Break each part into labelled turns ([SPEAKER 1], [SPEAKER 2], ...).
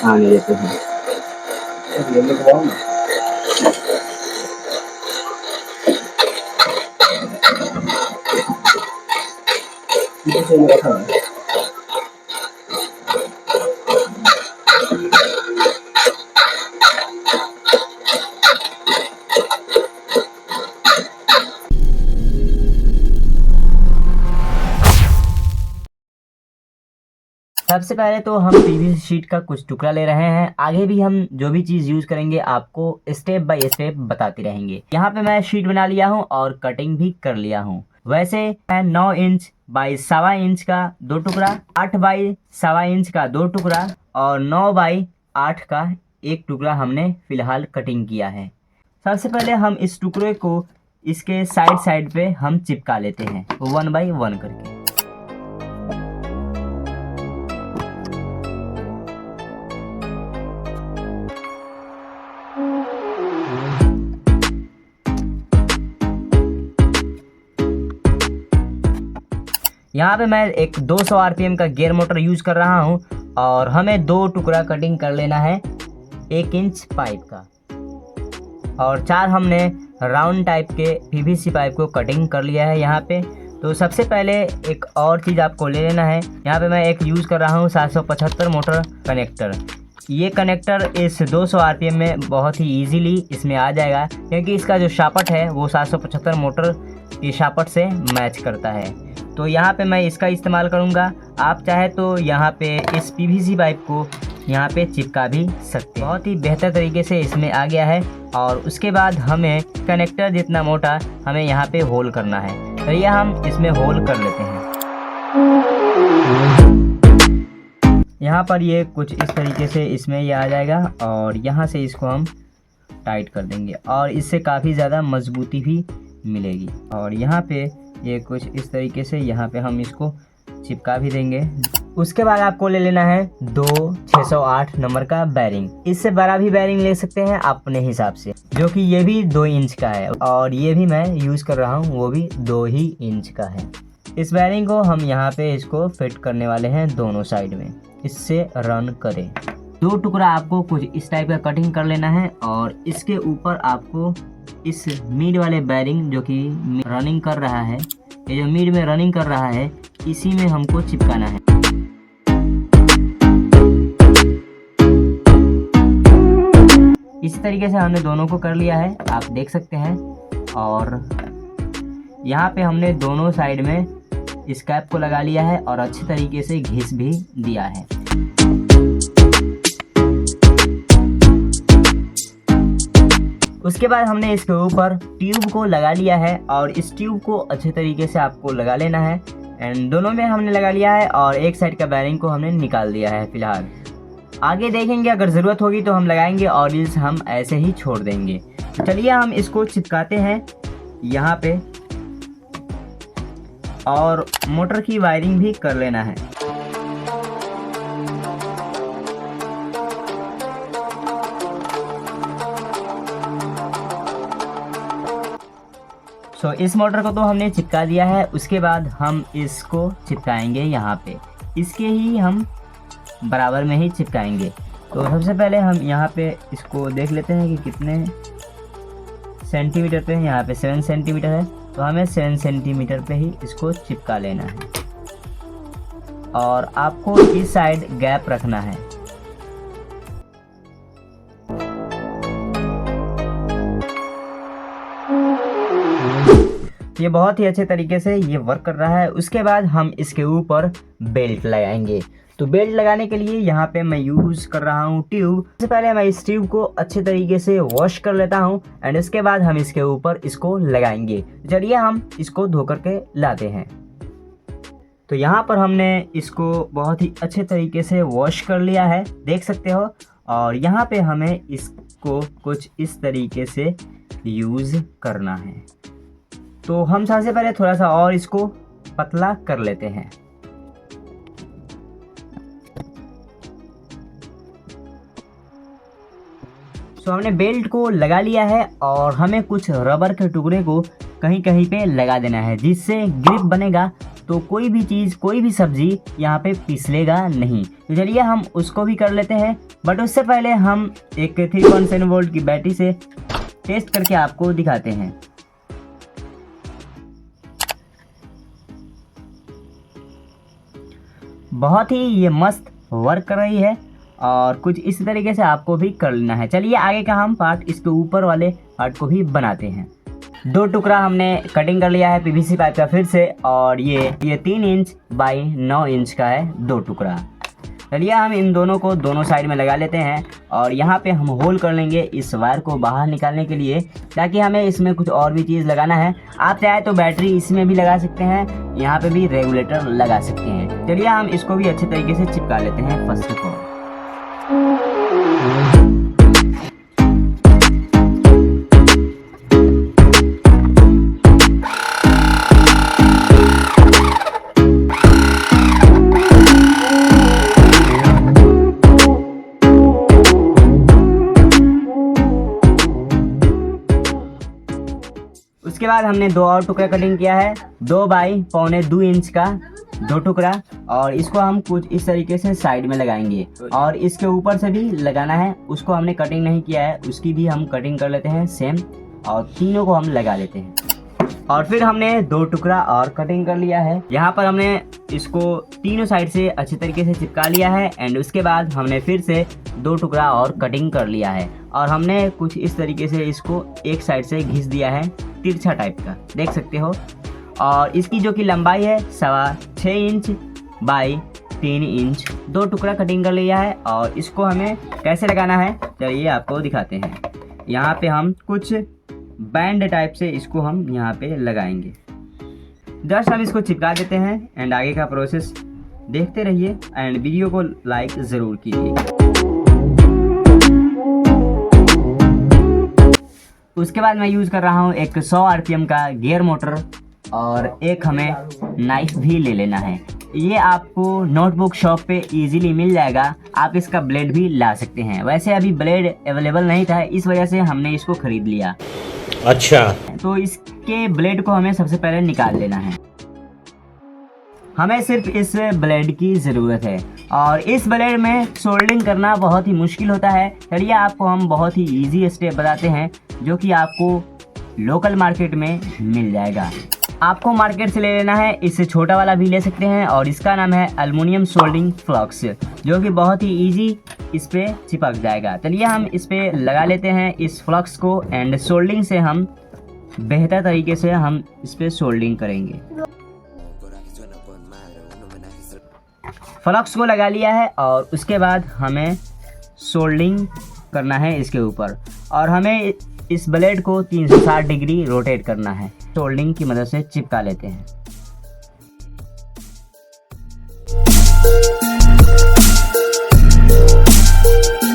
[SPEAKER 1] आने देते हैं।
[SPEAKER 2] सबसे पहले तो हम पीवीसी शीट का कुछ टुकड़ा ले रहे हैं। आगे भी हम जो भी चीज़ यूज़ करेंगे आपको स्टेप बाय स्टेप बताते रहेंगे। यहाँ पे मैं शीट बना लिया हूँ और कटिंग भी कर लिया हूँ। वैसे मैं 9 इंच बाई 1.25 इंच का 2 टुकड़ा, 8 बाई 1.25 इंच का 2 टुकड़ा और 9 बाई 8 का 1 टुकड़ा हमने फिलहाल कटिंग किया है। सबसे पहले हम इस टुकड़े को इसके साइड पे हम चिपका लेते हैं 1 बाई 1 करके। यहाँ पे मैं एक 200 आरपीएम का गियर मोटर यूज कर रहा हूँ और हमें 2 टुकड़ा कटिंग कर लेना है 1 इंच पाइप का और 4 हमने राउंड टाइप के पीवीसी पाइप को कटिंग कर लिया है यहाँ पे। तो सबसे पहले एक और चीज़ आपको ले लेना है। यहाँ पे मैं एक यूज़ कर रहा हूँ 775 मोटर कनेक्टर। ये कनेक्टर इस 200 आरपीएम में बहुत ही इजीली इसमें आ जाएगा क्योंकि इसका जो शापट है वो 775 मोटर की शापट से मैच करता है। तो यहाँ पे मैं इसका इस्तेमाल करूँगा। आप चाहे तो यहाँ पे इस पीवीसी पाइप को यहाँ पे चिपका भी सकते हैं। बहुत ही बेहतर तरीके से इसमें आ गया है और उसके बाद हमें कनेक्टर जितना मोटा हमें यहाँ पे होल करना है। तो ये हम इसमें होल कर लेते हैं। यहाँ पर ये कुछ इस तरीके से इसमें ये आ जाएगा और यहाँ से इसको हम टाइट कर देंगे और इससे काफ़ी ज़्यादा मजबूती भी मिलेगी। और यहाँ पे ये कुछ इस तरीके से यहाँ पे हम इसको चिपका भी देंगे। उसके बाद आपको ले लेना है 2 608 नंबर का बैरिंग। इससे बड़ा भी बैरिंग ले सकते हैं अपने हिसाब से, जो कि ये भी 2 इंच का है और ये भी मैं यूज़ कर रहा हूँ वो भी 2 ही इंच का है। इस बैरिंग को हम यहाँ पे इसको फिट करने वाले हैं दोनों साइड में, इससे रन करें। 2 टुकड़ा आपको कुछ इस टाइप का कटिंग कर लेना है और इसके ऊपर आपको इस मिड वाले बैरिंग जो कि रनिंग कर रहा है, ये जो मिड में रनिंग कर रहा है, इसी में हमको चिपकाना है। इसी तरीके से हमने दोनों को कर लिया है, आप देख सकते हैं। और यहाँ पे हमने दोनों साइड में इस कैप को लगा लिया है और अच्छी तरीके से घिस भी दिया है। उसके बाद हमने इसके ऊपर ट्यूब को लगा लिया है और इस ट्यूब को अच्छे तरीके से आपको लगा लेना है। एंड दोनों में हमने लगा लिया है और एक साइड का बैरिंग को हमने निकाल दिया है फिलहाल। आगे देखेंगे, अगर ज़रूरत होगी तो हम लगाएंगे और इस हम ऐसे ही छोड़ देंगे। तो चलिए हम इसको चिपकाते हैं यहाँ पे और मोटर की वायरिंग भी कर लेना है। इस मोटर को तो हमने चिपका दिया है। उसके बाद हम इसको चिपकाएंगे यहाँ पे, इसके ही हम बराबर में ही चिपकाएंगे। तो सबसे पहले हम यहाँ पे इसको देख लेते हैं कि कितने सेंटीमीटर पे है। यहाँ पे 7 सेंटीमीटर है, तो हमें 7 सेंटीमीटर पे ही इसको चिपका लेना है और आपको इस साइड गैप रखना है। ये बहुत ही अच्छे तरीके से ये वर्क कर रहा है। उसके बाद हम इसके ऊपर बेल्ट लगाएंगे। तो बेल्ट लगाने के लिए यहाँ पे मैं यूज़ कर रहा हूँ ट्यूब। सबसे पहले मैं इस ट्यूब को अच्छे तरीके से वॉश कर लेता हूँ एंड उसके बाद हम इसके ऊपर इसको लगाएंगे। चलिए हम इसको धो करके लाते हैं। तो यहाँ पर हमने इसको बहुत ही अच्छे तरीके से वॉश कर लिया है, देख सकते हो। और यहाँ पे हमें इसको कुछ इस तरीके से यूज़ करना है। तो हम सबसे पहले थोड़ा सा और इसको पतला कर लेते हैं। तो हमने बेल्ट को लगा लिया है और हमें कुछ रबर के टुकड़े को कहीं कहीं पे लगा देना है, जिससे ग्रिप बनेगा तो कोई भी चीज़, कोई भी सब्जी यहाँ पे फिसलेगा नहीं। तो चलिए हम उसको भी कर लेते हैं बट उससे पहले हम एक 3.7 वोल्ट की बैटरी से टेस्ट करके आपको दिखाते हैं। बहुत ही ये मस्त वर्क कर रही है और कुछ इस तरीके से आपको भी कर लेना है। चलिए आगे का हम पार्ट इसके ऊपर वाले पार्ट को भी बनाते हैं। 2 टुकड़ा हमने कटिंग कर लिया है पीवीसी पाइप का फिर से, और ये 3 इंच बाई 9 इंच का है 2 टुकड़ा। चलिए हम इन दोनों को दोनों साइड में लगा लेते हैं और यहाँ पे हम होल कर लेंगे इस वायर को बाहर निकालने के लिए, ताकि हमें इसमें कुछ और भी चीज़ लगाना है। आप चाहे तो बैटरी इसमें भी लगा सकते हैं, यहाँ पे भी रेगुलेटर लगा सकते हैं। चलिए हम इसको भी अच्छे तरीके से चिपका लेते हैं फर्स्ट को। उसके बाद हमने 2 और टुकड़ा कटिंग किया है, 2 बाई 1.25 इंच का 2 टुकड़ा, और इसको हम कुछ इस तरीके से साइड में लगाएंगे और इसके ऊपर से भी लगाना है। उसको हमने कटिंग नहीं किया है, उसकी भी हम कटिंग कर लेते हैं सेम, और तीनों को हम लगा लेते हैं। और फिर हमने 2 टुकड़ा और कटिंग कर लिया है। यहाँ पर हमने इसको तीनों साइड से अच्छे तरीके से चिपका लिया है एंड उसके बाद हमने फिर से 2 टुकड़ा और कटिंग कर लिया है और हमने कुछ इस तरीके से इसको एक साइड से घिस दिया है, तिरछा टाइप का, देख सकते हो। और इसकी जो कि लंबाई है 6.25 इंच बाई 3 इंच 2 टुकड़ा कटिंग कर लिया है। और इसको हमें कैसे लगाना है चलिए आपको दिखाते हैं। यहाँ पे हम कुछ बैंड टाइप से इसको हम यहाँ पे लगाएंगे। जस्ट हम इसको चिपका देते हैं एंड आगे का प्रोसेस देखते रहिए एंड वीडियो को लाइक ज़रूर कीजिए। उसके बाद मैं यूज़ कर रहा हूँ एक 100 आरपीएम का गियर मोटर और एक हमें नाइफ भी ले लेना है। ये आपको नोटबुक शॉप पे इजीली मिल जाएगा, आप इसका ब्लेड भी ला सकते हैं। वैसे अभी ब्लेड अवेलेबल नहीं था, इस वजह से हमने इसको खरीद लिया।
[SPEAKER 1] अच्छा,
[SPEAKER 2] तो इसके ब्लेड को हमें सबसे पहले निकाल लेना है। हमें सिर्फ इस ब्लेड की ज़रूरत है और इस ब्लेड में सोल्डिंग करना बहुत ही मुश्किल होता है। चलिए आपको हम बहुत ही इजी स्टेप बताते हैं जो कि आपको लोकल मार्केट में मिल जाएगा। आपको मार्केट से ले लेना है, इससे छोटा वाला भी ले सकते हैं और इसका नाम है एल्युमिनियम सोल्डिंग फ्लक्स, जो कि बहुत ही इजी इस पे चिपक जाएगा। चलिए हम इस पे लगा लेते हैं इस फ्लक्स को एंड सोल्डिंग से हम बेहतर तरीके से हम इस पे सोल्डिंग करेंगे। फ्लक्स को लगा लिया है और उसके बाद हमें सोल्डिंग करना है इसके ऊपर और हमें इस ब्लेड को 360 डिग्री रोटेट करना है। सोल्डिंग की मदद से चिपका लेते हैं।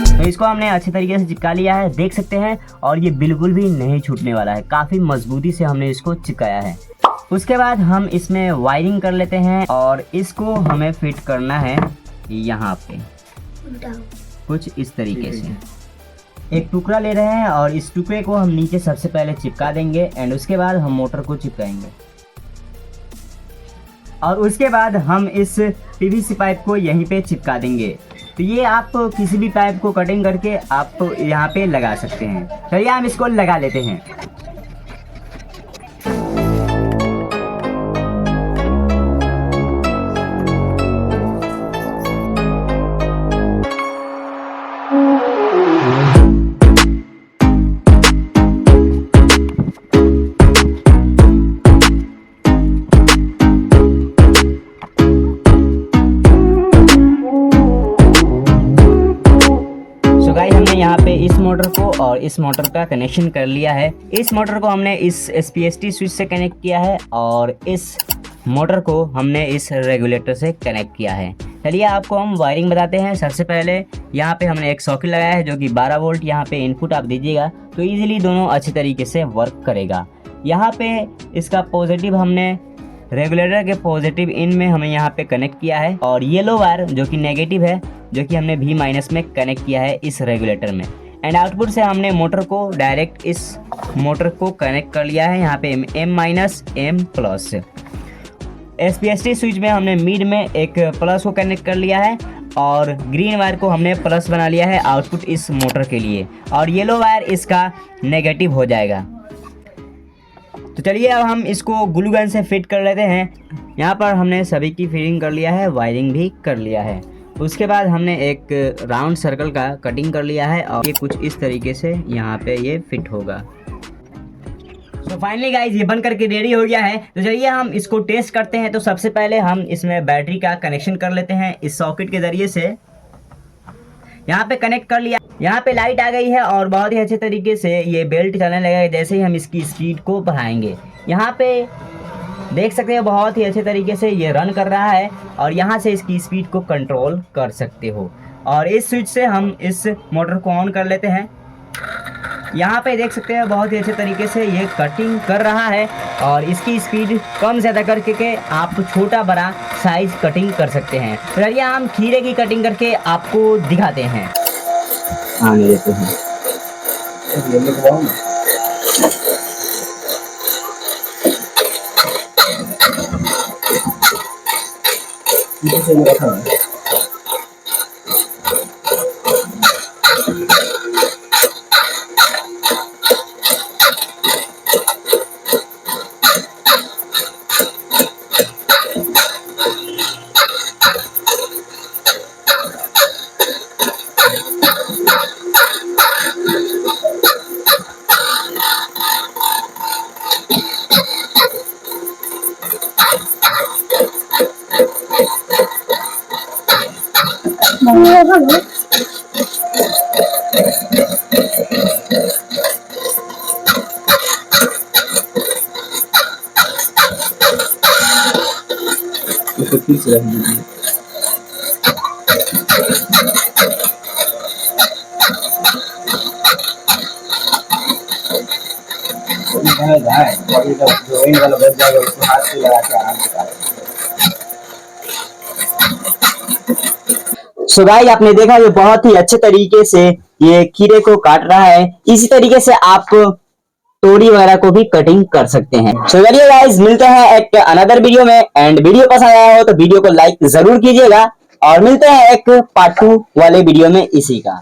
[SPEAKER 2] तो इसको हमने अच्छे तरीके से चिपका लिया है, देख सकते हैं, और ये बिल्कुल भी नहीं छूटने वाला है। काफ़ी मजबूती से हमने इसको चिपकाया है। उसके बाद हम इसमें वायरिंग कर लेते हैं और इसको हमें फिट करना है यहाँ पे कुछ इस तरीके से। एक टुकड़ा ले रहे हैं और इस टुकड़े को हम नीचे सबसे पहले चिपका देंगे एंड उसके बाद हम मोटर को चिपकाएंगे और उसके बाद हम इस पीवीसी पाइप को यहीं पे चिपका देंगे। तो ये आप किसी भी पाइप को कटिंग करके आप यहाँ पे लगा सकते हैं। चलिए हम इसको लगा लेते हैं। यहाँ पे इस मोटर को और इस मोटर का कनेक्शन कर लिया है। इस मोटर को हमने इस SPST स्विच से कनेक्ट किया है और इस मोटर को हमने इस रेगुलेटर से कनेक्ट किया है। चलिए आपको हम वायरिंग बताते हैं। सबसे पहले यहाँ पे हमने एक सॉकेट लगाया है जो कि 12 वोल्ट यहाँ पे इनपुट आप दीजिएगा तो इजीली दोनों अच्छी तरीके से वर्क करेगा। यहाँ पे इसका पॉजिटिव हमने रेगुलेटर के पॉजिटिव इन में हमें यहाँ पे कनेक्ट किया है और येलो वायर जो कि नेगेटिव है जो कि हमने V- में कनेक्ट किया है इस रेगुलेटर में। एंड आउटपुट से हमने मोटर को डायरेक्ट इस मोटर को कनेक्ट कर लिया है यहाँ पे M- M+। SPST स्विच में हमने मिड में एक प्लस को कनेक्ट कर लिया है और ग्रीन वायर को हमने प्लस बना लिया है आउटपुट इस मोटर के लिए, और येलो वायर इसका नेगेटिव हो जाएगा। तो चलिए अब हम इसको ग्लू गन से फिट कर लेते हैं। यहाँ पर हमने सभी की फिटिंग कर लिया है, वायरिंग भी कर लिया है। उसके बाद हमने एक राउंड सर्कल का कटिंग कर लिया है और ये कुछ इस तरीके से यहाँ पे ये फिट होगा। तो फाइनली गाइज ये बन करके रेडी हो गया है। तो चलिए हम इसको टेस्ट करते हैं। तो सबसे पहले हम इसमें बैटरी का कनेक्शन कर लेते हैं इस सॉकेट के ज़रिए से। यहाँ पे कनेक्ट कर लिया, यहाँ पे लाइट आ गई है और बहुत ही अच्छे तरीके से ये बेल्ट चलने लगेगा जैसे ही हम इसकी स्पीड को बढ़ाएंगे। यहाँ पे देख सकते हो बहुत ही अच्छे तरीके से ये रन कर रहा है और यहाँ से इसकी स्पीड को कंट्रोल कर सकते हो। और इस स्विच से हम इस मोटर को ऑन कर लेते हैं। यहाँ पे देख सकते हैं बहुत ही अच्छे तरीके से ये कटिंग कर रहा है और इसकी स्पीड कम ज़्यादा करके के आप छोटा बड़ा साइज कटिंग कर सकते हैं। चलिए हम खीरे की कटिंग करके आपको दिखाते हैं।
[SPEAKER 1] लेते हैं इसको फिर से रख दीजिए। ड्राइंग वाला बच जाएगा, उसको हाथ से लगा के आराम से।
[SPEAKER 2] सो गाइस आपने देखा ये बहुत ही अच्छे तरीके से ये खीरे को काट रहा है। इसी तरीके से आप तोड़ी वगैरह को भी कटिंग कर सकते हैं। सो चलिए गाइस मिलते हैं एक अनदर वीडियो में। एंड वीडियो पसंद आया हो तो वीडियो को लाइक जरूर कीजिएगा और मिलते हैं एक पार्ट 2 वाले वीडियो में इसी का।